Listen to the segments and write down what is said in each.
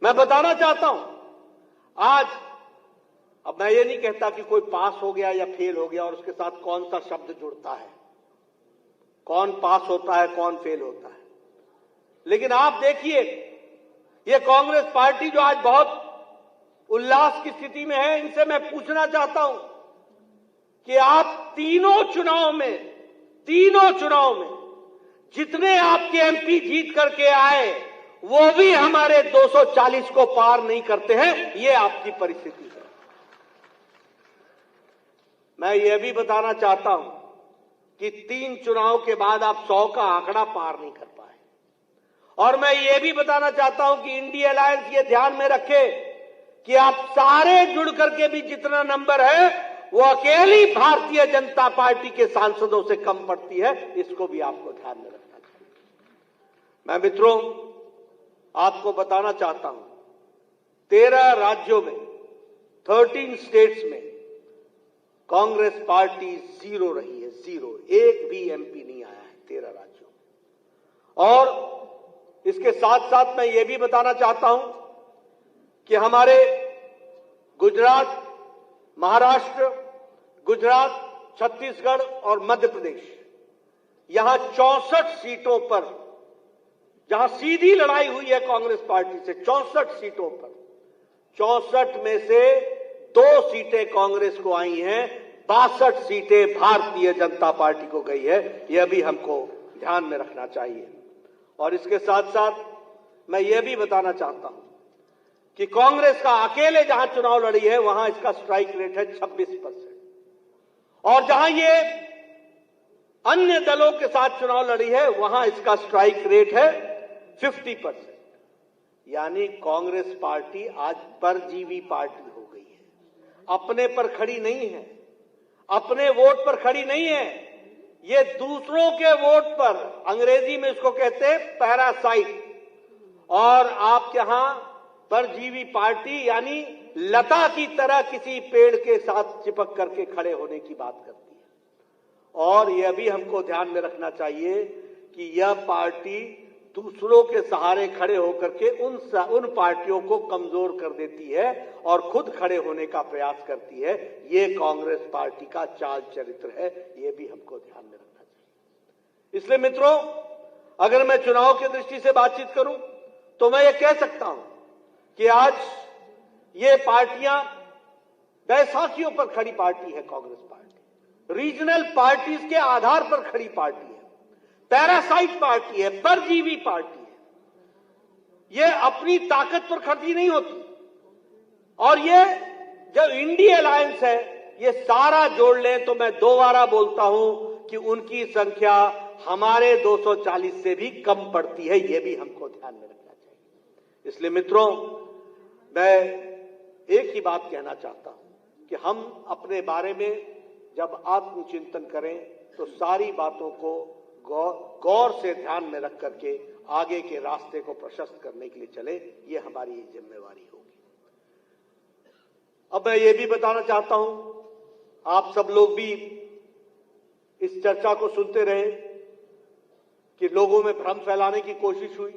मैं बताना चाहता हूं, आज अब मैं ये नहीं कहता कि कोई पास हो गया या फेल हो गया और उसके साथ कौन सा शब्द जुड़ता है, कौन पास होता है कौन फेल होता है, लेकिन आप देखिए ये कांग्रेस पार्टी जो आज बहुत उल्लास की स्थिति में है, इनसे मैं पूछना चाहता हूं कि आप तीनों चुनाव में जितने आपके एमपी जीत करके आए वो भी हमारे 240 को पार नहीं करते हैं। ये आपकी परिस्थिति है। मैं ये भी बताना चाहता हूं कि 3 चुनाव के बाद आप 100 का आंकड़ा पार नहीं कर पाए। और मैं ये भी बताना चाहता हूं कि इंडिया अलायंस ये ध्यान में रखे कि आप सारे जुड़ करके भी जितना नंबर है वो अकेली भारतीय जनता पार्टी के सांसदों से कम पड़ती है। इसको भी आपको ध्यान में रखना चाहिए। मैं मित्रों आपको बताना चाहता हूं 13 राज्यों में 13 स्टेट्स में कांग्रेस पार्टी 0 रही है, 0। एक भी एमपी नहीं आया है 13 राज्यों में। और इसके साथ साथ मैं ये भी बताना चाहता हूं कि हमारे गुजरात, महाराष्ट्र, गुजरात, छत्तीसगढ़ और मध्य प्रदेश, यहां 64 सीटों पर जहां सीधी लड़ाई हुई है कांग्रेस पार्टी से, 64 सीटों पर 64 में से 2 सीटें कांग्रेस को आई हैं, 62 सीटें भारतीय जनता पार्टी को गई है। यह भी हमको ध्यान में रखना चाहिए। और इसके साथ साथ मैं यह भी बताना चाहता हूं कि कांग्रेस का अकेले जहां चुनाव लड़ी है वहां इसका स्ट्राइक रेट है 26%, और जहां ये अन्य दलों के साथ चुनाव लड़ी है वहां इसका स्ट्राइक रेट है 50%। यानी कांग्रेस पार्टी आज परजीवी पार्टी हो गई है, अपने पर खड़ी नहीं है, अपने वोट पर खड़ी नहीं है, ये दूसरों के वोट पर, अंग्रेजी में इसको कहते हैं पैरासाइट। और आप यहां परजीवी पार्टी यानी लता की तरह किसी पेड़ के साथ चिपक करके खड़े होने की बात करती है। और यह भी हमको ध्यान में रखना चाहिए कि यह पार्टी दूसरों के सहारे खड़े होकर के उन पार्टियों को कमजोर कर देती है और खुद खड़े होने का प्रयास करती है। ये कांग्रेस पार्टी का चाल चरित्र है, ये भी हमको ध्यान में रखना चाहिए। इसलिए मित्रों, अगर मैं चुनाव की दृष्टि से बातचीत करूं तो मैं ये कह सकता हूं कि आज ये पार्टियां बैसाखियों पर खड़ी पार्टी है। कांग्रेस पार्टी रीजनल पार्टीज के आधार पर खड़ी पार्टी है, पैरासाइट पार्टी है, परजीवी पार्टी है। ये अपनी ताकत पर खड़ी नहीं होती। और ये जो इंडिया अलायंस है, ये सारा जोड़ लें तो मैं दोबारा बोलता हूं कि उनकी संख्या हमारे 240 से भी कम पड़ती है। ये भी हमको ध्यान में रखना चाहिए। इसलिए मित्रों, मैं एक ही बात कहना चाहता हूं कि हम अपने बारे में जब आत्मचिंतन करें तो सारी बातों को गौर से ध्यान में रख करके आगे के रास्ते को प्रशस्त करने के लिए चले, ये हमारी जिम्मेवारी होगी। अब मैं ये भी बताना चाहता हूं, आप सब लोग भी इस चर्चा को सुनते रहे कि लोगों में भ्रम फैलाने की कोशिश हुई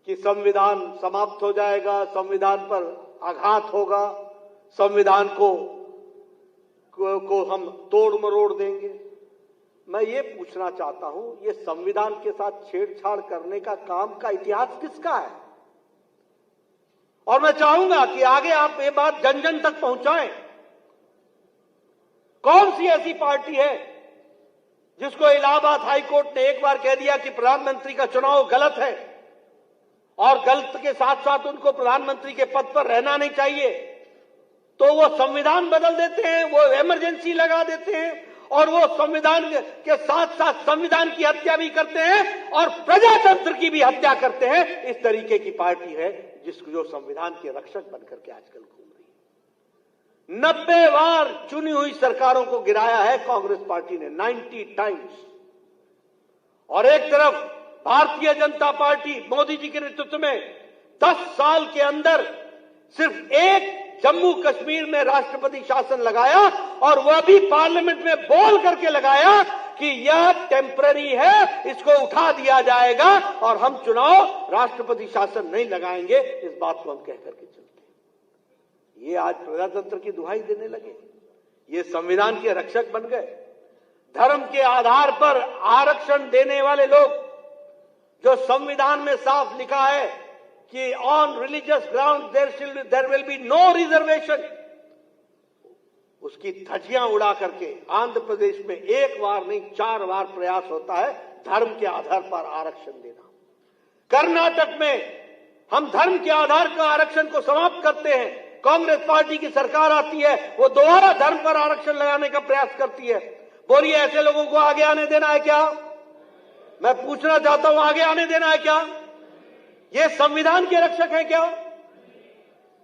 कि संविधान समाप्त हो जाएगा, संविधान पर आघात होगा, संविधान को हम तोड़ मरोड़ देंगे। मैं ये पूछना चाहता हूं, ये संविधान के साथ छेड़छाड़ करने का काम का इतिहास किसका है? और मैं चाहूंगा कि आगे आप ये बात जन जन तक पहुंचाएं। कौन सी ऐसी पार्टी है जिसको इलाहाबाद हाईकोर्ट ने एक बार कह दिया कि प्रधानमंत्री का चुनाव गलत है और गलत के साथ साथ उनको प्रधानमंत्री के पद पर रहना नहीं चाहिए, तो वो संविधान बदल देते हैं, वो इमरजेंसी लगा देते हैं और वो संविधान के साथ साथ संविधान की हत्या भी करते हैं और प्रजातंत्र की भी हत्या करते हैं। इस तरीके की पार्टी है जो संविधान के रक्षक बनकर के आजकल घूम रही है। 90 बार चुनी हुई सरकारों को गिराया है कांग्रेस पार्टी ने, 90 टाइम्स। और एक तरफ भारतीय जनता पार्टी मोदी जी के नेतृत्व में 10 साल के अंदर सिर्फ एक जम्मू कश्मीर में राष्ट्रपति शासन लगाया, और वह भी पार्लियामेंट में बोल करके लगाया कि यह टेम्पररी है, इसको उठा दिया जाएगा और हम चुनाव राष्ट्रपति शासन नहीं लगाएंगे, इस बात को हम कह करके चलते हैं। ये आज प्रजातंत्र की दुहाई देने लगे, ये संविधान के रक्षक बन गए। धर्म के आधार पर आरक्षण देने वाले लोग, जो संविधान में साफ लिखा है कि on religious ground there will be no reservation, उसकी धज्जियां उड़ा करके आंध्र प्रदेश में एक बार नहीं 4 बार प्रयास होता है धर्म के आधार पर आरक्षण देना। कर्नाटक में हम धर्म के आधार पर आरक्षण को समाप्त करते हैं, कांग्रेस पार्टी की सरकार आती है, वो दोबारा धर्म पर आरक्षण लगाने का प्रयास करती है। बोलिए, ऐसे लोगों को आगे आने देना है क्या? मैं पूछना चाहता हूं, आगे आने देना है क्या? ये संविधान के रक्षक हैं क्या?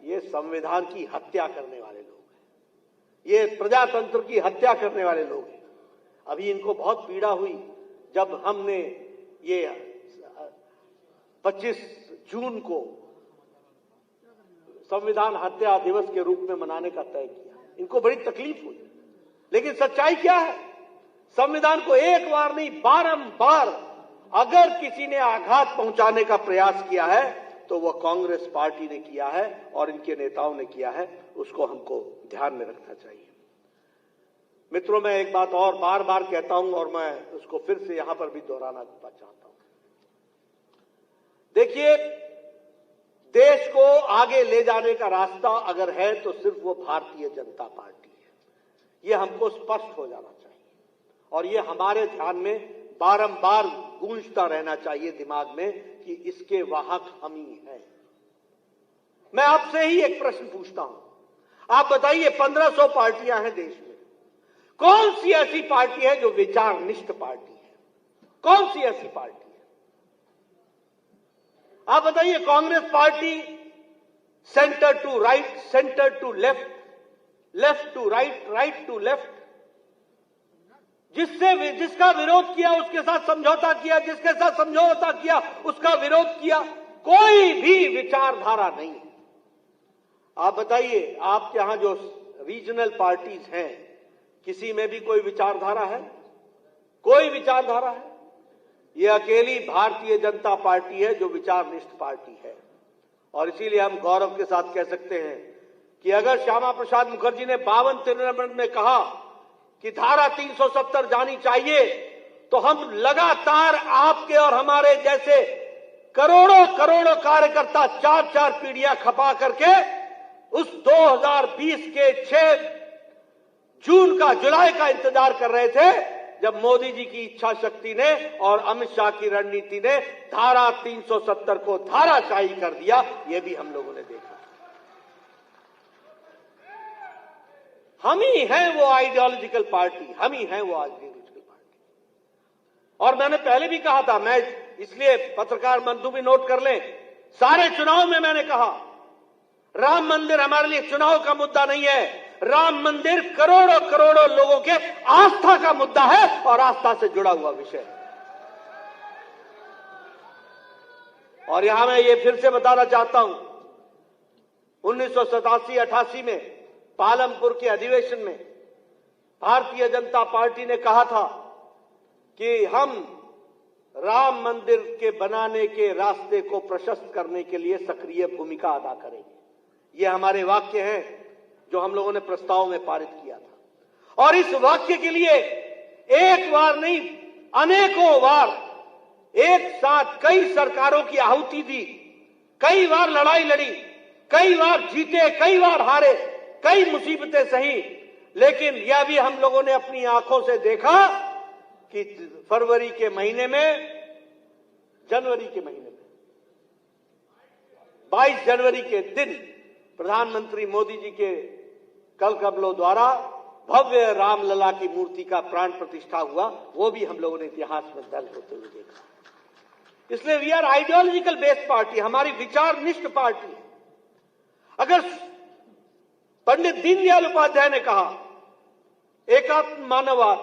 ये संविधान की हत्या करने वाले लोग हैं, ये प्रजातंत्र की हत्या करने वाले लोग हैं। अभी इनको बहुत पीड़ा हुई जब हमने ये 25 जून को संविधान हत्या दिवस के रूप में मनाने का तय किया। इनको बड़ी तकलीफ हुई, लेकिन सच्चाई क्या है? संविधान को एक बार नहीं, बारंबार अगर किसी ने आघात पहुंचाने का प्रयास किया है तो वह कांग्रेस पार्टी ने किया है और इनके नेताओं ने किया है। उसको हमको ध्यान में रखना चाहिए। मित्रों, मैं एक बात और बार बार कहता हूं और मैं उसको फिर से यहां पर भी दोहराना चाहता हूं। देखिए, देश को आगे ले जाने का रास्ता अगर है तो सिर्फ वो भारतीय जनता पार्टी है। ये हमको स्पष्ट हो जाना चाहिए और ये हमारे ध्यान में बारंबार गूंजता रहना चाहिए दिमाग में कि इसके वाहक हम ही हैं। मैं आपसे ही एक प्रश्न पूछता हूं, आप बताइए, 1500 पार्टियां हैं देश में, कौन सी ऐसी पार्टी है जो विचारनिष्ठ पार्टी है? कौन सी ऐसी पार्टी है? आप बताइए। Congress party centre to right, centre to left, left to right, right to left, जिसका विरोध किया उसके साथ समझौता किया, जिसके साथ समझौता किया उसका विरोध किया। कोई भी विचारधारा नहीं। आप बताइए, आपके यहां जो रीजनल पार्टीज हैं, किसी में भी कोई विचारधारा है? कोई विचारधारा है? यह अकेली भारतीय जनता पार्टी है जो विचारनिष्ठ पार्टी है। और इसीलिए हम गौरव के साथ कह सकते हैं कि अगर श्यामा प्रसाद मुखर्जी ने 52-53 में कहा कि धारा 370 जानी चाहिए, तो हम लगातार आपके और हमारे जैसे करोड़ों करोड़ों कार्यकर्ता 4-4 पीढ़ियां खपा करके उस 2020 के 6 जून का, जुलाई का इंतजार कर रहे थे, जब मोदी जी की इच्छा शक्ति ने और अमित शाह की रणनीति ने धारा 370 को धाराशाही कर दिया। यह भी हम लोगों ने देखा। हम ही हैं वो आइडियोलॉजिकल पार्टी, हम ही हैं वो आइडियोलॉजिकल पार्टी। और मैंने पहले भी कहा था, मैं इसलिए पत्रकार बंधु भी नोट कर लें, सारे चुनाव में मैंने कहा राम मंदिर हमारे लिए चुनाव का मुद्दा नहीं है। राम मंदिर करोड़ों करोड़ों लोगों के आस्था का मुद्दा है और आस्था से जुड़ा हुआ विषय। और यहां मैं ये फिर से बताना चाहता हूं, 1987-88 में पालमपुर के अधिवेशन में भारतीय जनता पार्टी ने कहा था कि हम राम मंदिर के बनाने के रास्ते को प्रशस्त करने के लिए सक्रिय भूमिका अदा करेंगे। ये हमारे वाक्य हैं जो हम लोगों ने प्रस्ताव में पारित किया था। और इस वाक्य के लिए एक बार नहीं, अनेकों बार एक साथ कई सरकारों की आहुति दी, कई बार लड़ाई लड़ी, कई बार जीते, कई बार हारे, कई मुसीबतें सही। लेकिन यह भी हम लोगों ने अपनी आंखों से देखा कि जनवरी के महीने में 22 जनवरी के दिन प्रधानमंत्री मोदी जी के कल कमलों द्वारा भव्य रामलला की मूर्ति का प्राण प्रतिष्ठा हुआ। वो भी हम लोगों ने इतिहास में दर्ज होते हुए देखा। इसलिए we are ideological based party, हमारी विचारनिष्ठ पार्टी है। अगर पंडित दीनदयाल उपाध्याय ने कहा एकात्म मानववाद,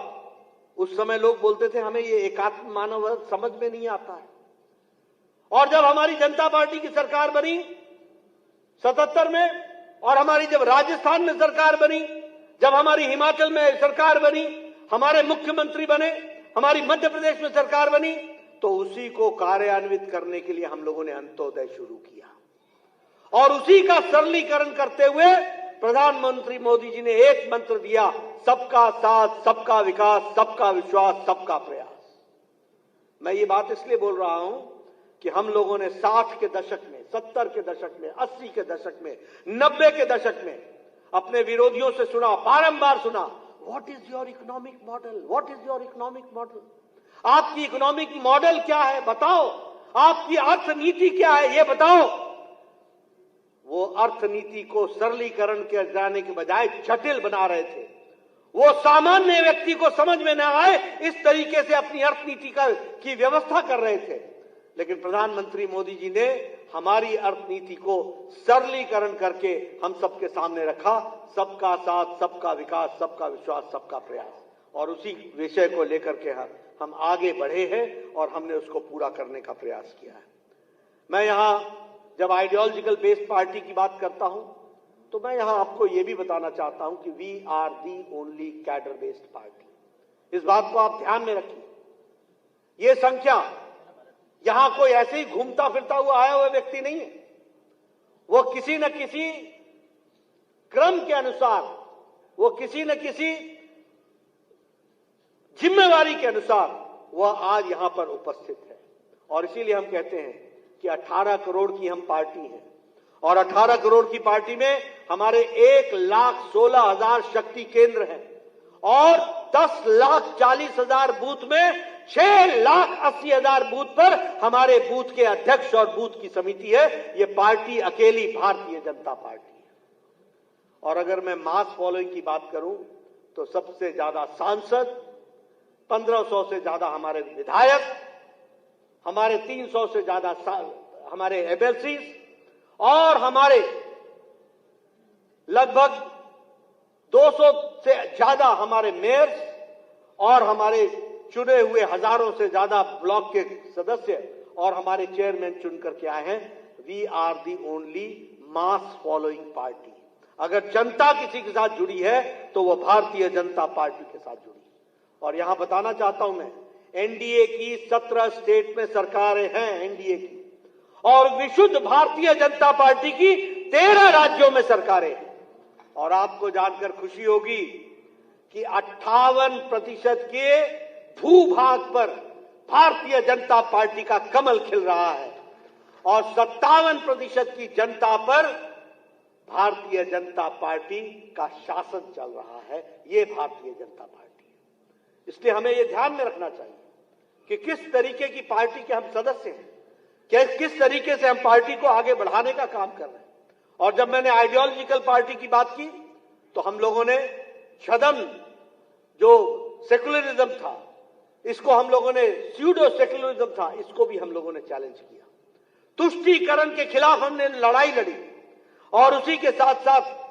उस समय लोग बोलते थे हमें ये एकात्म मानववाद समझ में नहीं आता है। और जब हमारी जनता पार्टी की सरकार बनी 77 में, और हमारी जब राजस्थान में सरकार बनी, जब हमारी हिमाचल में सरकार बनी, हमारे मुख्यमंत्री बने, हमारी मध्य प्रदेश में सरकार बनी तो उसी को कार्यान्वित करने के लिए हम लोगों ने अंत्योदय शुरू किया और उसी का सरलीकरण करते हुए प्रधानमंत्री मोदी जी ने एक मंत्र दिया, सबका साथ, सबका विकास, सबका विश्वास, सबका प्रयास। मैं ये बात इसलिए बोल रहा हूं कि हम लोगों ने 60 के दशक में, 70 के दशक में, 80 के दशक में, 90 के दशक में अपने विरोधियों से सुना, बारंबार सुना, what is your economic model, what is your economic model, आपकी इकोनॉमिक मॉडल क्या है बताओ, आपकी अर्थनीति क्या है ये बताओ। वो अर्थनीति को सरलीकरण के जाने के बजाय जटिल बना रहे थे। वो सामान्य व्यक्ति को समझ में न आए इस तरीके से अपनी अर्थनीति की व्यवस्था कर रहे थे। लेकिन प्रधानमंत्री मोदी जी ने हमारी अर्थनीति को सरलीकरण करके हम सबके सामने रखा, सबका साथ, सबका विकास, सबका विश्वास, सबका प्रयास, और उसी विषय को लेकर के हम आगे बढ़े हैं और हमने उसको पूरा करने का प्रयास किया है। मैं यहां जब आइडियोलॉजिकल बेस्ड पार्टी की बात करता हूं तो मैं यहां आपको यह भी बताना चाहता हूं कि we are the only cadre based party. इस बात को आप ध्यान में रखिए। यह संख्या यहां कोई ऐसे ही घूमता फिरता हुआ आया हुआ व्यक्ति नहीं है। वो किसी न किसी क्रम के अनुसार, वो किसी न किसी जिम्मेवारी के अनुसार वह आज यहां पर उपस्थित है। और इसीलिए हम कहते हैं कि 18 करोड़ की हम पार्टी हैं और 18 करोड़ की पार्टी में हमारे 1,16,000 शक्ति केंद्र हैं और 10,40,000 बूथ में 6,80,000 बूथ पर हमारे बूथ के अध्यक्ष और बूथ की समिति है। ये पार्टी अकेली भारतीय जनता पार्टी है। और अगर मैं मास फॉलोइंग की बात करूं तो सबसे ज्यादा सांसद, 1500 से ज्यादा हमारे विधायक, हमारे 300 से ज्यादा हमारे एमएलसी और हमारे लगभग 200 से ज्यादा हमारे मेयर्स और हमारे चुने हुए हजारों से ज्यादा ब्लॉक के सदस्य और हमारे चेयरमैन चुन करके आए हैं। We are the only mass following party. अगर जनता किसी के साथ जुड़ी है तो वो भारतीय जनता पार्टी के साथ जुड़ी। और यहां बताना चाहता हूं मैं, एनडीए की 17 स्टेट में सरकारें हैं एनडीए की, और विशुद्ध भारतीय जनता पार्टी की 13 राज्यों में सरकारें हैं। और आपको जानकर खुशी होगी कि 58% के भूभाग पर भारतीय जनता पार्टी का कमल खिल रहा है और 57% की जनता पर भारतीय जनता पार्टी का शासन चल रहा है। ये भारतीय जनता पार्टी है। इसलिए हमें यह ध्यान में रखना चाहिए कि किस तरीके की पार्टी के हम सदस्य हैं, किस तरीके से हम पार्टी को आगे बढ़ाने का काम कर रहे हैं। और जब मैंने आइडियोलॉजिकल पार्टी की बात की तो हम लोगों ने छदम जो सेकुलरिज्म था, इसको हम लोगों ने, स्यूडो सेकुलरिज्म था, इसको भी हम लोगों ने चैलेंज किया। तुष्टीकरण के खिलाफ हमने लड़ाई लड़ी और उसी के साथ साथ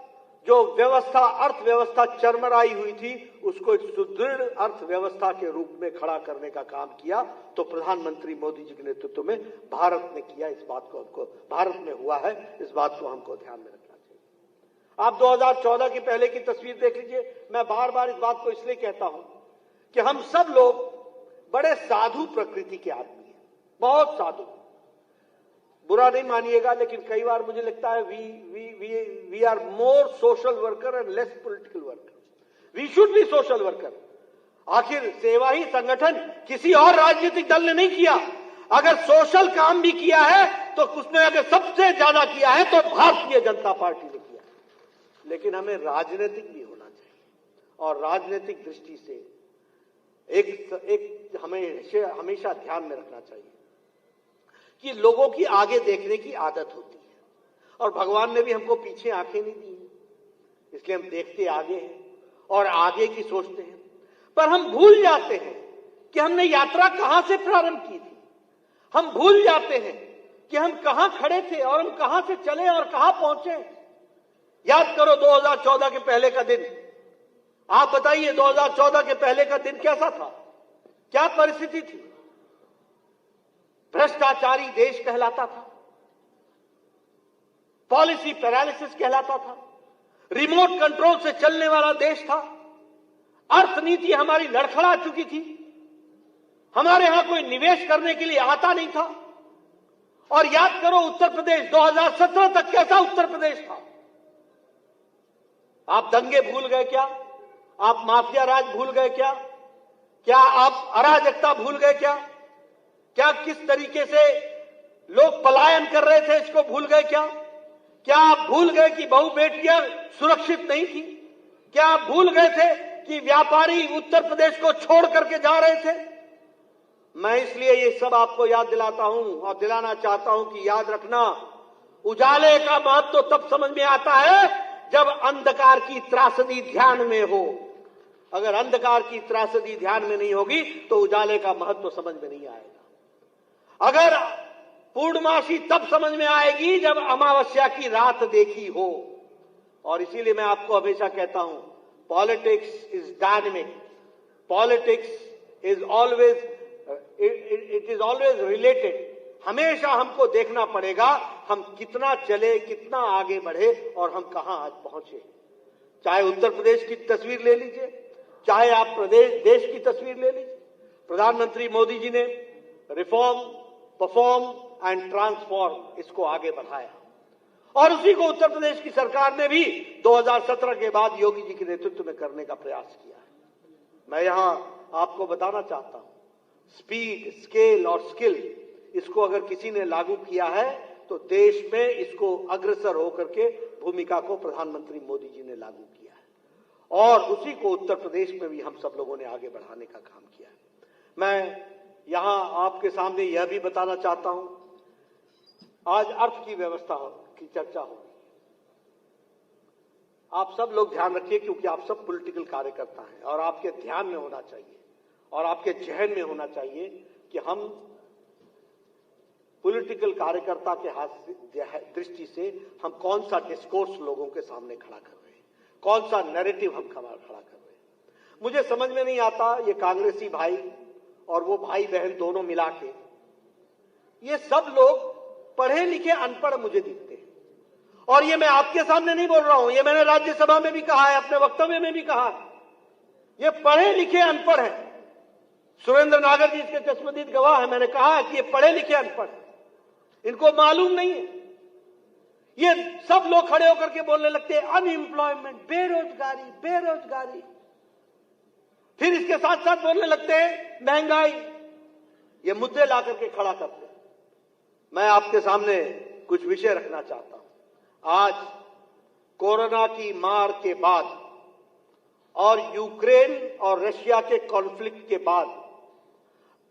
जो व्यवस्था, अर्थव्यवस्था चरमराई हुई थी, उसको एक सुदृढ़ अर्थव्यवस्था के रूप में खड़ा करने का काम किया। तो प्रधानमंत्री मोदी जी के नेतृत्व में भारत ने किया। इस बात को हमको, भारत में हुआ है, इस बात को हमको ध्यान में रखना चाहिए। आप 2014 के पहले की तस्वीर देख लीजिए। मैं बार बार इस बात को इसलिए कहता हूं कि हम सब लोग बड़े साधु प्रकृति के आदमी हैं, बहुत साधु। बुरा नहीं मानिएगा, लेकिन कई बार मुझे लगता है we are more social worker and less political worker. We should be social worker. आखिर सेवा ही संगठन किसी और राजनीतिक दल ने नहीं किया। अगर सोशल काम भी किया है तो उसमें अगर सबसे ज्यादा किया है तो भारतीय जनता पार्टी ने किया। लेकिन हमें राजनीतिक भी होना चाहिए और राजनीतिक दृष्टि से एक हमें हमेशा ध्यान में रखना चाहिए कि लोगों की आगे देखने की आदत होती है और भगवान ने भी हमको पीछे आंखें नहीं दी हैं, इसलिए हम देखते आगे हैं और आगे की सोचते हैं। पर हम भूल जाते हैं कि हमने यात्रा कहां से प्रारंभ की थी। हम भूल जाते हैं कि हम कहां खड़े थे और हम कहां से चले और कहां पहुंचे। याद करो 2014 के पहले का दिन। आप बताइए 2014 के पहले का दिन कैसा था, क्या परिस्थिति थी। भ्रष्टाचारी देश कहलाता था, पॉलिसी पैरालिसिस कहलाता था, रिमोट कंट्रोल से चलने वाला देश था, अर्थनीति हमारी लड़खड़ा चुकी थी, हमारे यहां कोई निवेश करने के लिए आता नहीं था। और याद करो उत्तर प्रदेश 2017 तक कैसा उत्तर प्रदेश था। आप दंगे भूल गए क्या? आप माफिया राज भूल गए क्या? क्या आप अराजकता भूल गए क्या? क्या किस तरीके से लोग पलायन कर रहे थे इसको भूल गए क्या? क्या आप भूल गए कि बहु बेटियां सुरक्षित नहीं थी? क्या आप भूल गए थे कि व्यापारी उत्तर प्रदेश को छोड़ करके जा रहे थे? मैं इसलिए ये सब आपको याद दिलाता हूं और दिलाना चाहता हूं कि याद रखना, उजाले का महत्व तो तब समझ में आता है जब अंधकार की त्रासदी ध्यान में हो। अगर अंधकार की त्रासदी ध्यान में नहीं होगी तो उजाले का महत्व समझ में नहीं आएगा। अगर पूर्णमासी तब समझ में आएगी जब अमावस्या की रात देखी हो। और इसीलिए मैं आपको हमेशा कहता हूं, politics is dynamic, politics is always it is always related. हमेशा हमको देखना पड़ेगा हम कितना चले, कितना आगे बढ़े और हम कहां आज पहुंचे। चाहे उत्तर प्रदेश की तस्वीर ले लीजिए, चाहे आप देश की तस्वीर ले लीजिए। प्रधानमंत्री मोदी जी ने रिफॉर्म, परफॉर्म एंड ट्रांसफॉर्म इसको आगे बढ़ाया और उसी को उत्तर प्रदेश की सरकार ने भी 2017 के बाद योगी जी के नेतृत्व में करने का प्रयास किया है। मैं यहां आपको बताना चाहता हूं, स्पीड, स्केल और स्किल, इसको अगर किसी ने लागू किया है तो देश में इसको अग्रसर होकर के भूमिका को प्रधानमंत्री मोदी जी ने लागू किया है और उसी को उत्तर प्रदेश में भी हम सब लोगों ने आगे बढ़ाने का काम किया है। मैं यहां आपके सामने यह भी बताना चाहता हूं, आज अर्थ की व्यवस्था की चर्चा होगी। आप सब लोग ध्यान रखिए क्योंकि आप सब पॉलिटिकल कार्यकर्ता हैं और आपके ध्यान में होना चाहिए और आपके जहन में होना चाहिए कि हम पॉलिटिकल कार्यकर्ता के दृष्टि से हम कौन सा डिस्कोर्स लोगों के सामने खड़ा कर रहे हैं, कौन सा नैरेटिव हम खड़ा कर रहे हैं। मुझे समझ में नहीं आता ये कांग्रेसी भाई और वो भाई बहन दोनों मिला के, ये सब लोग पढ़े लिखे अनपढ़ मुझे दिखते हैं। और ये मैं आपके सामने नहीं बोल रहा हूं, ये मैंने राज्यसभा में भी कहा है, अपने वक्तव्य में भी कहा है, ये पढ़े लिखे अनपढ़ हैं। सुरेंद्र नागर जी इसके चश्मदीद गवाह है। मैंने कहा है कि ये पढ़े लिखे अनपढ़ हैं, इनको मालूम नहीं है। ये सब लोग खड़े होकर के बोलने लगते हैं अनएम्प्लॉयमेंट, बेरोजगारी बेरोजगारी, फिर इसके साथ साथ बोलने लगते हैं महंगाई। ये मुद्दे ला करके खड़ा करते हैं। मैं आपके सामने कुछ विषय रखना चाहता हूं। आज कोरोना की मार के बाद और यूक्रेन और रशिया के कॉन्फ्लिक्ट के बाद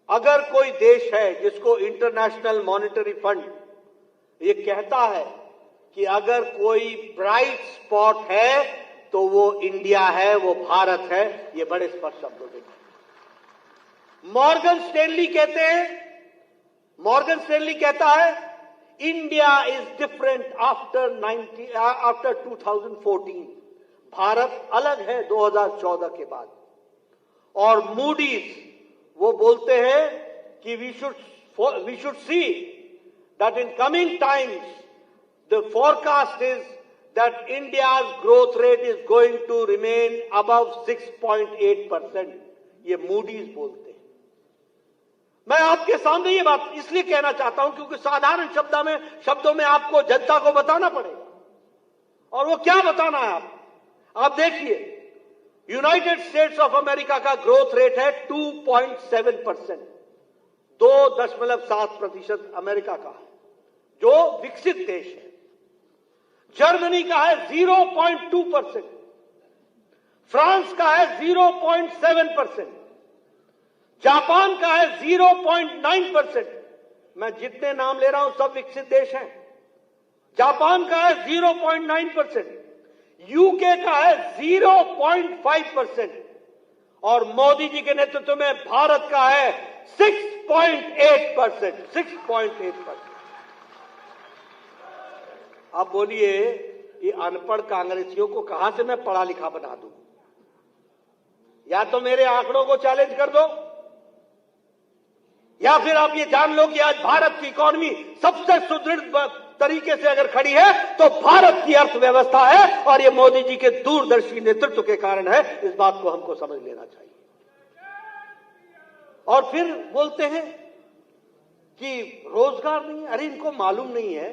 अगर कोई देश है जिसको इंटरनेशनल मॉनेटरी फंड ये कहता है कि अगर कोई ब्राइट स्पॉट है तो वो इंडिया है, वो भारत है, ये बड़े स्पष्ट शब्दों में मॉर्गन स्टैनली कहते हैं। मॉर्गन स्टैनली कहता है India is different after 2014, Bharat अलग है 2014 के बाद। और मूडीज वो बोलते हैं कि we should see that in coming times the forecast is that India's growth rate is going to remain above 6.8%। ये मूडीज बोलते हैं। मैं आपके सामने ये बात इसलिए कहना चाहता हूं क्योंकि साधारण शब्दों में आपको जनता को बताना पड़ेगा। और वो क्या बताना है आप देखिए, यूनाइटेड स्टेट्स ऑफ अमेरिका का ग्रोथ रेट है 2.7%, 2.7% अमेरिका का है जो विकसित देश है। जर्मनी का है 0.2%, फ्रांस का है 0.7%, जापान का है 0.9%। मैं जितने नाम ले रहा हूं सब विकसित देश हैं। जापान का है 0.9%, यूके का है 0.5% और मोदी जी के नेतृत्व में भारत का है 6.8%। 6.8%। अब बोलिए ये अनपढ़ कांग्रेसियों को कहां से मैं पढ़ा लिखा बना दूं? या तो मेरे आंकड़ों को चैलेंज कर दो या फिर आप ये जान लो कि आज भारत की इकोनॉमी सबसे सुदृढ़ तरीके से अगर खड़ी है तो भारत की अर्थव्यवस्था है और ये मोदी जी के दूरदर्शी नेतृत्व के कारण है। इस बात को हमको समझ लेना चाहिए। और फिर बोलते हैं कि रोजगार नहीं है। अरे इनको मालूम नहीं है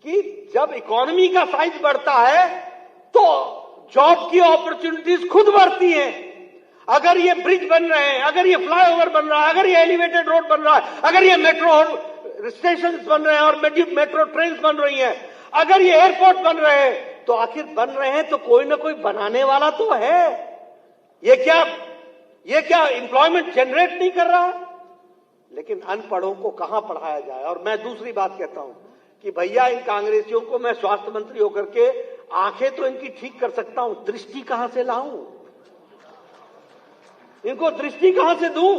कि जब इकोनॉमी का साइज बढ़ता है तो जॉब की अपॉर्चुनिटीज खुद बढ़ती हैं। अगर ये ब्रिज बन रहे हैं, अगर ये फ्लाईओवर बन रहा है, अगर ये एलिवेटेड रोड बन रहा है, अगर ये मेट्रो स्टेशन बन रहे हैं और मेट्रो ट्रेन बन रही हैं, अगर ये एयरपोर्ट बन रहे हैं, तो आखिर बन रहे हैं तो कोई ना कोई बनाने वाला तो है। ये क्या एम्प्लॉयमेंट जनरेट नहीं कर रहा है? लेकिन अनपढ़ों को कहां पढ़ाया जाए। और मैं दूसरी बात कहता हूं कि भैया इन कांग्रेसियों को मैं स्वास्थ्य मंत्री होकर के आंखें तो इनकी ठीक कर सकता हूं, दृष्टि कहां से लाऊं? इनको दृष्टि कहां से दूं?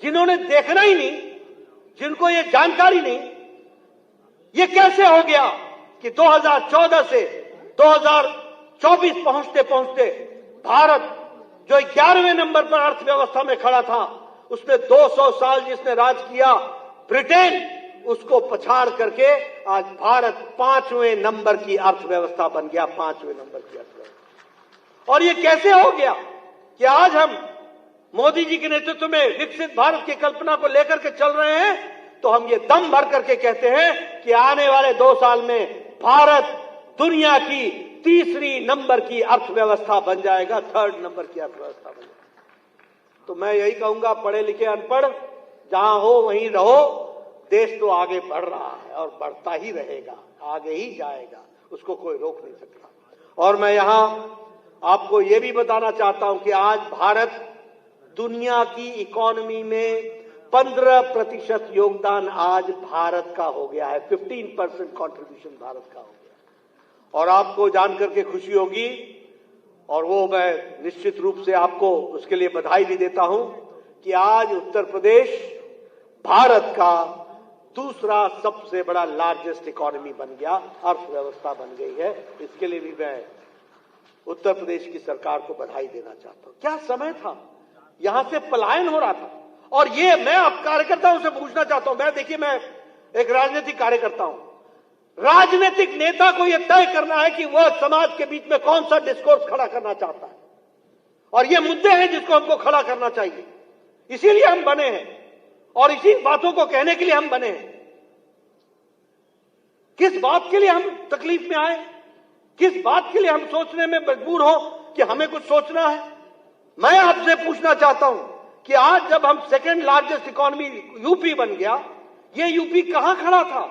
जिन्होंने देखना ही नहीं, जिनको ये जानकारी नहीं। ये कैसे हो गया कि 2014 से 2024 पहुंचते पहुंचते भारत जो 11वें नंबर पर अर्थव्यवस्था में खड़ा था, उसने 200 साल जिसने राज किया ब्रिटेन, उसको पछाड़ करके आज भारत 5वें नंबर की अर्थव्यवस्था बन गया, 5वें नंबर की अर्थव्यवस्था। और ये कैसे हो गया कि आज हम मोदी जी के नेतृत्व में विकसित भारत की कल्पना को लेकर के चल रहे हैं? तो हम ये दम भर करके कहते हैं कि आने वाले 2 साल में भारत दुनिया की 3री नंबर की अर्थव्यवस्था बन जाएगा, 3rd नंबर की अर्थव्यवस्था बन जाएगा। तो मैं यही कहूंगा, पढ़े लिखे अनपढ़ जहां हो वहीं रहो। देश तो आगे बढ़ रहा है और बढ़ता ही रहेगा, आगे ही जाएगा, उसको कोई रोक नहीं सकता। और मैं यहां आपको यह भी बताना चाहता हूं कि आज भारत दुनिया की इकोनॉमी में 15% योगदान आज भारत का हो गया है। 15% कंट्रीब्यूशन भारत का हो गया। और आपको जानकर के खुशी होगी, और वो मैं निश्चित रूप से आपको उसके लिए बधाई भी देता हूं कि आज उत्तर प्रदेश भारत का दूसरा सबसे बड़ा लार्जेस्ट इकोनॉमी बन गया, अर्थव्यवस्था बन गई है। इसके लिए भी मैं उत्तर प्रदेश की सरकार को बधाई देना चाहता हूं। क्या समय था, यहां से पलायन हो रहा था। और ये मैं आप कार्यकर्ताओं से पूछना चाहता हूं, देखिए मैं एक राजनीतिक कार्यकर्ता हूं। राजनीतिक नेता को यह तय करना है कि वह समाज के बीच में कौन सा डिस्कोर्स खड़ा करना चाहता है, और ये मुद्दे हैं जिसको हमको खड़ा करना चाहिए। इसीलिए हम बने हैं और इसी बातों को कहने के लिए हम बने हैं। किस बात के लिए हम तकलीफ में आए, किस बात के लिए हम सोचने में मजबूर हो कि हमें कुछ सोचना है? मैं आपसे पूछना चाहता हूं कि आज जब हम 2nd लार्जेस्ट इकोनॉमी यूपी बन गया, ये यूपी कहां खड़ा था?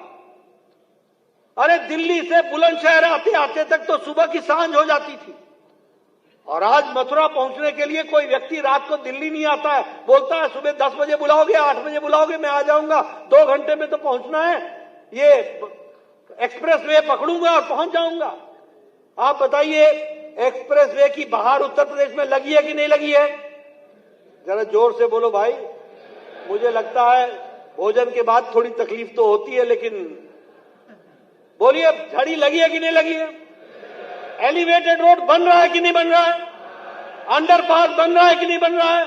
अरे दिल्ली से बुलंदशहर आते आते तक तो सुबह की सांझ हो जाती थी। और आज मथुरा पहुंचने के लिए कोई व्यक्ति रात को दिल्ली नहीं आता है, बोलता है सुबह 10 बजे बुलाओगे, 8 बजे बुलाओगे, मैं आ जाऊंगा, 2 घंटे में तो पहुंचना है, ये एक्सप्रेस वे पकड़ूंगा और पहुंच जाऊंगा। आप बताइए, एक्सप्रेस वे की बहार उत्तर प्रदेश में लगी है कि नहीं लगी है? जरा जोर से बोलो भाई। मुझे लगता है भोजन के बाद थोड़ी तकलीफ तो होती है, लेकिन बोलिए, झड़ी लगी है कि नहीं लगी है? एलिवेटेड रोड बन रहा है कि नहीं बन रहा है? अंडरपास बन रहा है कि नहीं बन रहा है?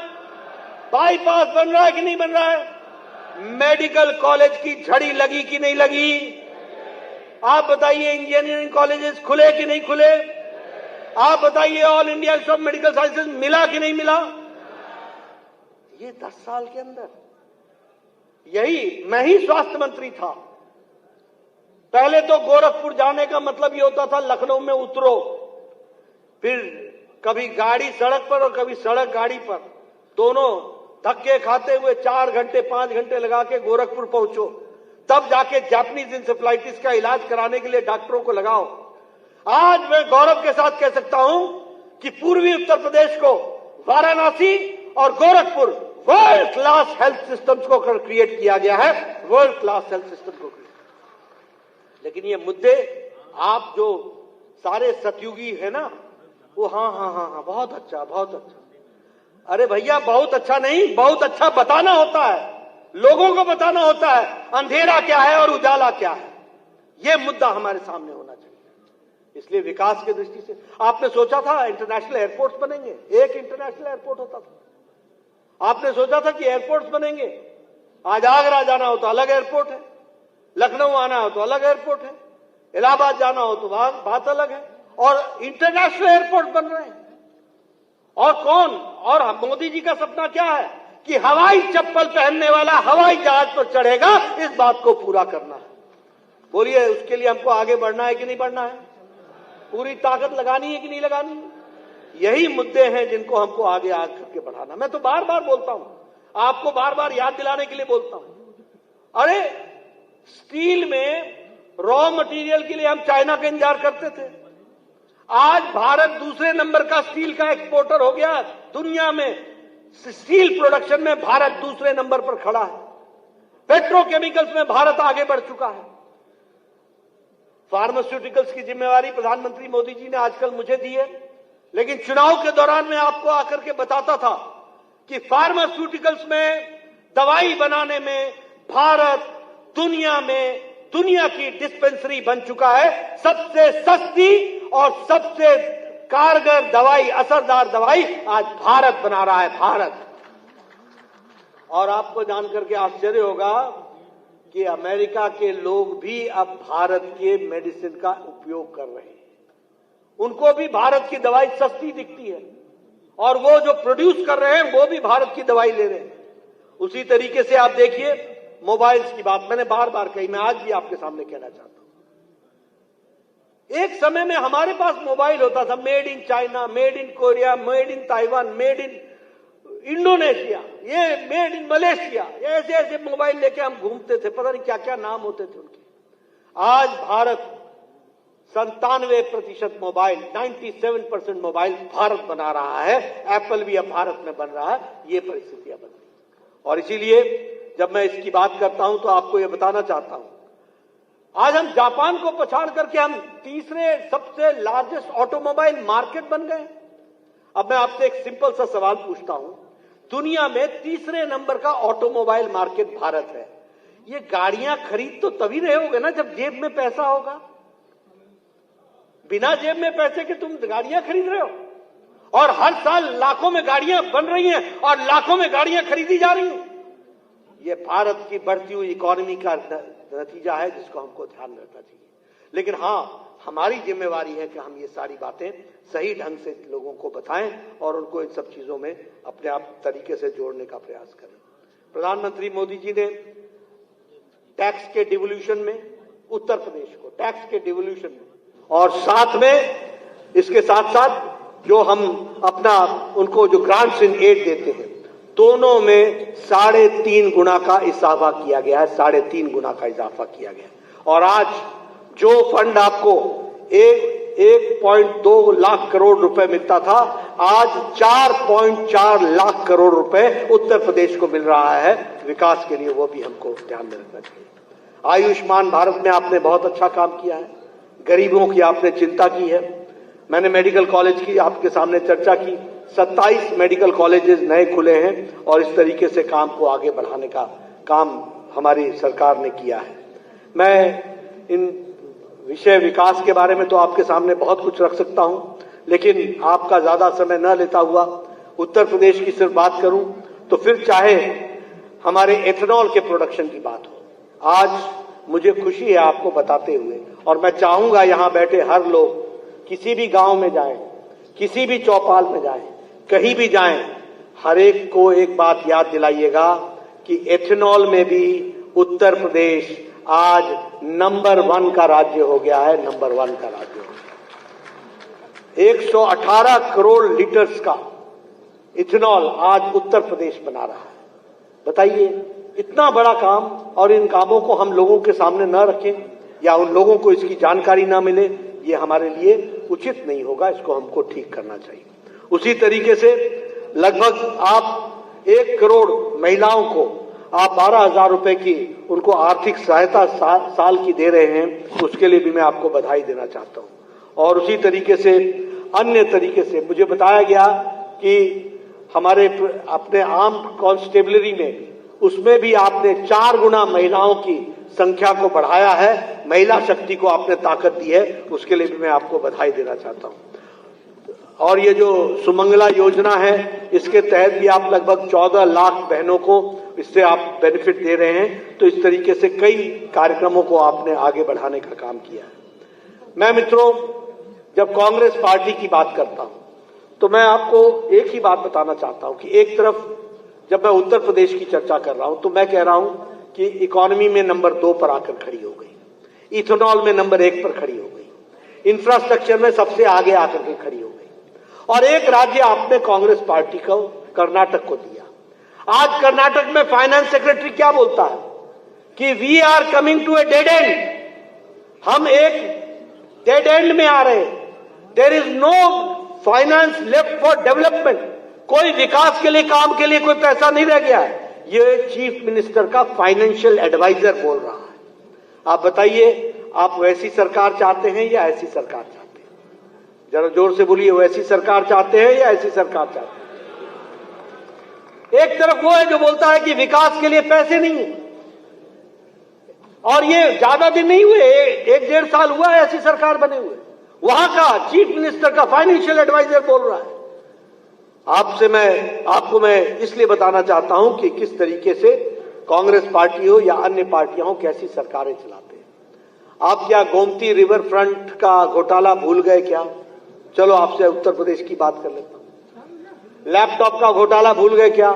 बाईपास बन रहा है कि नहीं बन रहा है? मेडिकल कॉलेज की झड़ी लगी कि नहीं लगी? आप बताइए, इंजीनियरिंग कॉलेजेस खुले कि नहीं खुले? आप बताइए, all India institute of medical sciences मिला कि नहीं मिला? ये 10 साल के अंदर, यही मैं ही स्वास्थ्य मंत्री था। पहले तो गोरखपुर जाने का मतलब ये होता था लखनऊ में उतरो, फिर कभी गाड़ी सड़क पर और कभी सड़क गाड़ी पर, दोनों धक्के खाते हुए 4 घंटे 5 घंटे लगा के गोरखपुर पहुंचो, तब जाके जापानीज इंसेफ्लाइटिस का इलाज कराने के लिए डॉक्टरों को लगाओ। आज मैं गौरव के साथ कह सकता हूं कि पूर्वी उत्तर प्रदेश को वाराणसी और Gorakhpur world class health systems को क्रिएट किया गया है, वर्ल्ड क्लास हेल्थ सिस्टम को। लेकिन ये मुद्दे आप जो सारे सतयुगी है ना, वो हाँ बहुत अच्छा, बहुत अच्छा। अरे भैया, बहुत अच्छा नहीं, बहुत अच्छा बताना होता है, लोगों को बताना होता है अंधेरा क्या है और उजाला क्या है। ये मुद्दा हमारे सामने होना चाहिए। इसलिए विकास की दृष्टि से आपने सोचा था इंटरनेशनल एयरपोर्ट्स बनेंगे, एक इंटरनेशनल एयरपोर्ट होता था। आपने सोचा था कि एयरपोर्ट्स बनेंगे, आज आगरा जाना हो तो अलग एयरपोर्ट है, लखनऊ आना हो तो अलग एयरपोर्ट है, इलाहाबाद जाना हो तो बात अलग है, और इंटरनेशनल एयरपोर्ट बन रहे हैं। और कौन, और मोदी जी का सपना क्या है कि हवाई चप्पल पहनने वाला हवाई जहाज पर चढ़ेगा, इस बात को पूरा करना है। बोलिए, उसके लिए हमको आगे बढ़ना है कि नहीं बढ़ना है? पूरी ताकत लगानी है कि नहीं लगानी है? यही मुद्दे हैं जिनको हमको आगे आकर के बढ़ाना। मैं तो बार बार बोलता हूं, आपको बार बार याद दिलाने के लिए बोलता हूं। अरे स्टील में रॉ मटेरियल के लिए हम चाइना का इंतजार करते थे। आज भारत दूसरे नंबर का स्टील का एक्सपोर्टर हो गया दुनिया में। स्टील प्रोडक्शन में भारत दूसरे नंबर पर खड़ा है। पेट्रोकेमिकल्स में भारत आगे बढ़ चुका है। फार्मास्यूटिकल्स की जिम्मेवारी प्रधानमंत्री मोदी जी ने आजकल मुझे दी है, लेकिन चुनाव के दौरान मैं आपको आकर के बताता था कि फार्मास्यूटिकल्स में, दवाई बनाने में भारत दुनिया में दुनिया की डिस्पेंसरी बन चुका है। सबसे सस्ती और सबसे कारगर दवाई, असरदार दवाई आज भारत बना रहा है, भारत। और आपको जानकर के आश्चर्य होगा कि अमेरिका के लोग भी अब भारत के मेडिसिन का उपयोग कर रहे हैं। उनको भी भारत की दवाई सस्ती दिखती है और वो जो प्रोड्यूस कर रहे हैं वो भी भारत की दवाई ले रहे हैं। उसी तरीके से आप देखिए मोबाइल्स की बात मैंने बार बार कही, मैं आज भी आपके सामने कहना चाहता हूं। एक समय में हमारे पास मोबाइल होता था made in China, made in Korea, made in Taiwan, made in Indonesia, ये मेड इन मलेशिया, ऐसे ऐसे मोबाइल लेके हम घूमते थे, पता नहीं क्या क्या नाम होते थे उनके। आज भारत 97% मोबाइल, 97% मोबाइल भारत बना रहा है। एप्पल भी अब भारत में बन रहा है। ये परिस्थितियां बन रही और इसीलिए जब मैं इसकी बात करता हूं तो आपको यह बताना चाहता हूं, आज हम जापान को पछाड़ करके हम तीसरे सबसे लार्जेस्ट ऑटोमोबाइल मार्केट बन गए। अब मैं आपसे एक सिंपल सा सवाल पूछता हूं, दुनिया में तीसरे नंबर का ऑटोमोबाइल मार्केट भारत है। ये गाड़ियां खरीद तो तभी रहे होगे ना जब जेब में पैसा होगा। बिना जेब में पैसे के तुम गाड़ियां खरीद रहे हो और हर साल लाखों में गाड़ियां बन रही हैं और लाखों में गाड़ियां खरीदी जा रही हैं। ये भारत की बढ़ती हुई इकोनॉमी का नतीजा है जिसको हमको ध्यान रखना चाहिए। लेकिन हां, हमारी जिम्मेवारी है कि हम ये सारी बातें सही ढंग से लोगों को बताएं और उनको इन सब चीजों में अपने आप तरीके से जोड़ने का प्रयास करें। प्रधानमंत्री मोदी जी ने टैक्स के डिवोल्यूशन में उत्तर प्रदेश को टैक्स के डिवोल्यूशन में और साथ में इसके साथ साथ जो हम अपना उनको जो ग्रांट्स इन एड देते हैं, दोनों में 3.5 गुना का इजाफा किया गया है। 3.5 गुना का इजाफा किया गया और आज जो फंड आपको 1.2 लाख करोड़ रुपए मिलता था, आज 4.4 लाख करोड़ रुपए उत्तर प्रदेश को मिल रहा है विकास के लिए। वो भी हमको ध्यान में रखना चाहिए। आयुष्मान भारत में आपने बहुत अच्छा काम किया है, गरीबों की आपने चिंता की है। मैंने मेडिकल कॉलेज की आपके सामने चर्चा की, 27 मेडिकल कॉलेजेस नए खुले हैं और इस तरीके से काम को आगे बढ़ाने का काम हमारी सरकार ने किया है। मैं इन विषय विकास के बारे में तो आपके सामने बहुत कुछ रख सकता हूं, लेकिन आपका ज्यादा समय न लेता हुआ उत्तर प्रदेश की सिर्फ बात करूं तो फिर चाहे हमारे एथेनॉल के प्रोडक्शन की बात हो, आज मुझे खुशी है आपको बताते हुए, और मैं चाहूंगा यहां बैठे हर लोग किसी भी गांव में जाएं, किसी भी चौपाल में जाएं, कहीं भी जाएं, हर एक को एक बात याद दिलाइएगा कि एथेनॉल में भी उत्तर प्रदेश आज नंबर 1 का राज्य हो गया है। नंबर 1 का राज्य हो गया। 118 करोड़ लीटर्स का इथेनॉल आज उत्तर प्रदेश बना रहा है। बताइए, इतना बड़ा काम, और इन कामों को हम लोगों के सामने न रखें या उन लोगों को इसकी जानकारी ना मिले, ये हमारे लिए उचित नहीं होगा। इसको हमको ठीक करना चाहिए। उसी तरीके से लगभग आप 1 करोड़ महिलाओं को आप 12,000 रुपए की उनको आर्थिक सहायता साल की दे रहे हैं, उसके लिए भी मैं आपको बधाई देना चाहता हूं। और उसी तरीके से अन्य तरीके से मुझे बताया गया कि हमारे अपने आर्म कांस्टेबलरी में उसमें भी आपने 4 गुना महिलाओं की संख्या को बढ़ाया है, महिला शक्ति को आपने ताकत दी है, उसके लिए भी मैं आपको बधाई देना चाहता हूं। और ये जो सुमंगला योजना है, इसके तहत भी आप लगभग 14 लाख बहनों को इससे आप बेनिफिट दे रहे हैं। तो इस तरीके से कई कार्यक्रमों को आपने आगे बढ़ाने का काम किया है। मैं मित्रों, जब कांग्रेस पार्टी की बात करता हूं तो मैं आपको एक ही बात बताना चाहता हूं कि एक तरफ जब मैं उत्तर प्रदेश की चर्चा कर रहा हूं तो मैं कह रहा हूं कि इकोनॉमी में नंबर 2 पर आकर खड़ी हो गई, इथेनॉल में नंबर 1 पर खड़ी हो गई, इंफ्रास्ट्रक्चर में सबसे आगे आकर के खड़ी हो गई। और एक राज्य आपने कांग्रेस पार्टी को, कर्नाटक को दिया। आज कर्नाटक में फाइनेंस सेक्रेटरी क्या बोलता है कि we are coming to a dead end, हम एक डेड एंड में आ रहे हैं। There is no finance left for development, कोई विकास के लिए, काम के लिए कोई पैसा नहीं रह गया है। ये चीफ मिनिस्टर का फाइनेंशियल एडवाइजर बोल रहा है। आप बताइए, आप वैसी सरकार चाहते हैं या ऐसी सरकार चाहते हैं? जरा जोर से बोलिए, वैसी सरकार चाहते हैं या ऐसी सरकार चाहते हैं? एक तरफ वो है जो बोलता है कि विकास के लिए पैसे नहीं है, और ये ज्यादा दिन नहीं हुए, 1-1.5 साल हुआ है ऐसी सरकार बने हुए। वहां का चीफ मिनिस्टर का फाइनेंशियल एडवाइजर बोल रहा है। आपको मैं इसलिए बताना चाहता हूं कि किस तरीके से कांग्रेस पार्टी हो या अन्य पार्टियां हो, कैसी सरकारें चलाते हैं। आप क्या गोमती रिवर फ्रंट का घोटाला भूल गए क्या? चलो आपसे उत्तर प्रदेश की बात कर लेता हूं। लैपटॉप का घोटाला भूल गए क्या?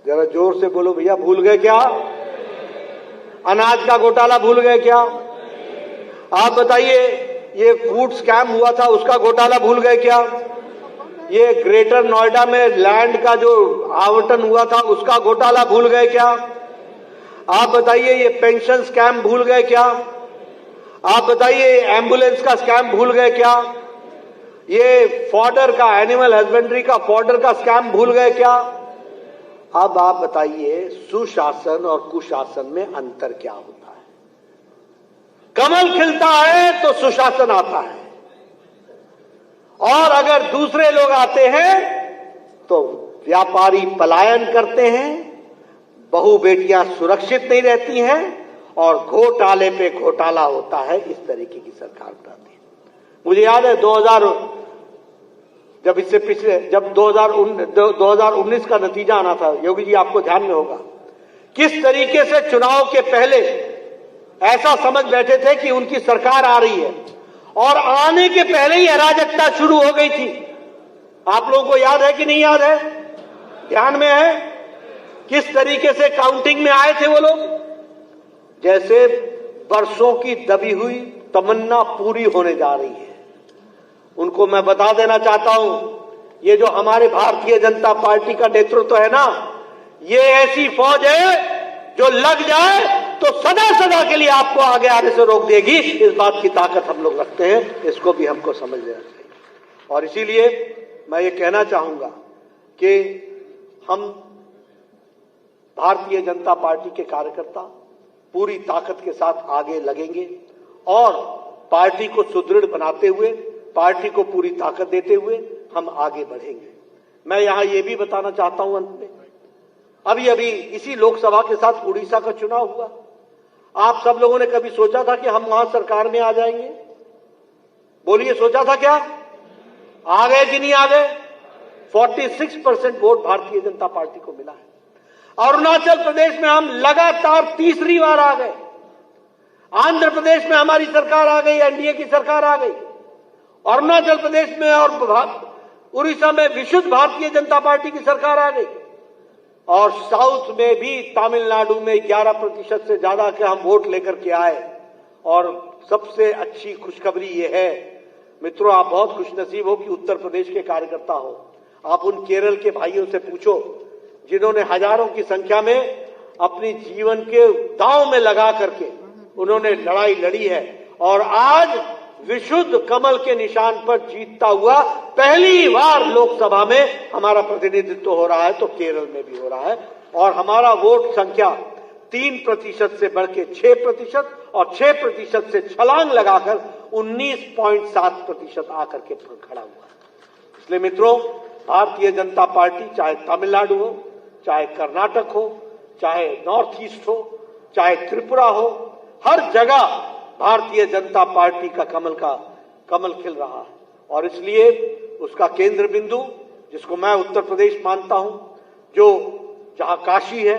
जरा जोर से बोलो भैया, भूल गए क्या? अनाज का घोटाला भूल गए क्या? आप बताइए, ये फूड स्कैम हुआ था उसका घोटाला भूल गए क्या? ये ग्रेटर नोएडा में लैंड का जो आवंटन हुआ था उसका घोटाला भूल गए क्या? आप बताइए, ये पेंशन स्कैम भूल गए क्या? आप बताइए, एम्बुलेंस का स्कैम भूल गए क्या? ये फॉडर का, एनिमल हस्बेंड्री का फॉडर का स्कैम भूल गए क्या? अब आप बताइए, सुशासन और कुशासन में अंतर क्या होता है? कमल खिलता है तो सुशासन आता है, और अगर दूसरे लोग आते हैं तो व्यापारी पलायन करते हैं, बहु बेटियां सुरक्षित नहीं रहती हैं, और घोटाले पे घोटाला होता है। इस तरीके की सरकार बनाती है। मुझे याद है 2019 का नतीजा आना था, योगी जी आपको ध्यान में होगा, किस तरीके से चुनाव के पहले ऐसा समझ बैठे थे कि उनकी सरकार आ रही है, और आने के पहले ही अराजकता शुरू हो गई थी। आप लोगों को याद है कि नहीं याद है? ध्यान में है? किस तरीके से काउंटिंग में आए थे वो लोग, जैसे बरसों की दबी हुई तमन्ना पूरी होने जा रही है। उनको मैं बता देना चाहता हूं, ये जो हमारे भारतीय जनता पार्टी का नेतृत्व है ना, ये ऐसी फौज है जो लग जाए तो सदा सदा के लिए आपको आगे आने से रोक देगी। इस बात की ताकत हम लोग रखते हैं, इसको भी हमको समझ लेना चाहिए। और इसीलिए मैं ये कहना चाहूंगा कि हम भारतीय जनता पार्टी के कार्यकर्ता पूरी ताकत के साथ आगे लगेंगे, और पार्टी को सुदृढ़ बनाते हुए, पार्टी को पूरी ताकत देते हुए हम आगे बढ़ेंगे। मैं यहां यह भी बताना चाहता हूं, अंत में अभी इसी लोकसभा के साथ उड़ीसा का चुनाव हुआ। आप सब लोगों ने कभी सोचा था कि हम वहां सरकार में आ जाएंगे? बोलिए, सोचा था क्या? आ गए कि नहीं आ गए? 46% वोट भारतीय जनता पार्टी को मिला है। अरुणाचल प्रदेश में हम लगातार तीसरी बार आ गए। आंध्र प्रदेश में हमारी सरकार आ गई, एनडीए की सरकार आ गई। अरुणाचल प्रदेश में और उड़ीसा में विशुद्ध भारतीय जनता पार्टी की सरकार आ गई, और साउथ में भी, तमिलनाडु में 11% से ज्यादा के हम वोट लेकर के आए। और सबसे अच्छी खुशखबरी ये है मित्रों, आप बहुत खुशनसीब हो कि उत्तर प्रदेश के कार्यकर्ता हो। आप उन केरल के भाइयों से पूछो जिन्होंने हजारों की संख्या में अपनी जीवन के दांव में लगा करके उन्होंने लड़ाई लड़ी है, और आज विशुद्ध कमल के निशान पर जीतता हुआ पहली बार लोकसभा में हमारा प्रतिनिधित्व हो रहा है, तो केरल में भी हो रहा है। और हमारा वोट संख्या 3% से बढ़ के 6%, और 6% से छलांग लगाकर 19.7% आकर के खड़ा हुआ। इसलिए मित्रों, भारतीय जनता पार्टी चाहे तमिलनाडु हो, चाहे कर्नाटक हो, चाहे नॉर्थ ईस्ट हो, चाहे त्रिपुरा हो, हर जगह भारतीय जनता पार्टी का कमल खिल रहा है। और इसलिए उसका केंद्र बिंदु, जिसको मैं उत्तर प्रदेश मानता हूं, जो जहां काशी है,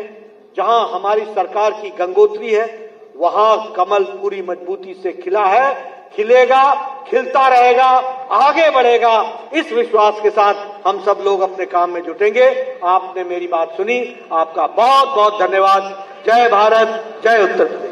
जहां हमारी सरकार की गंगोत्री है, वहां कमल पूरी मजबूती से खिला है, खिलेगा, खिलता रहेगा। आगे बढ़ेगा। इस विश्वास के साथ हम सब लोग अपने काम में जुटेंगे। आपने मेरी बात सुनी, आपका बहुत बहुत धन्यवाद। जय भारत, जय उत्तर प्रदेश।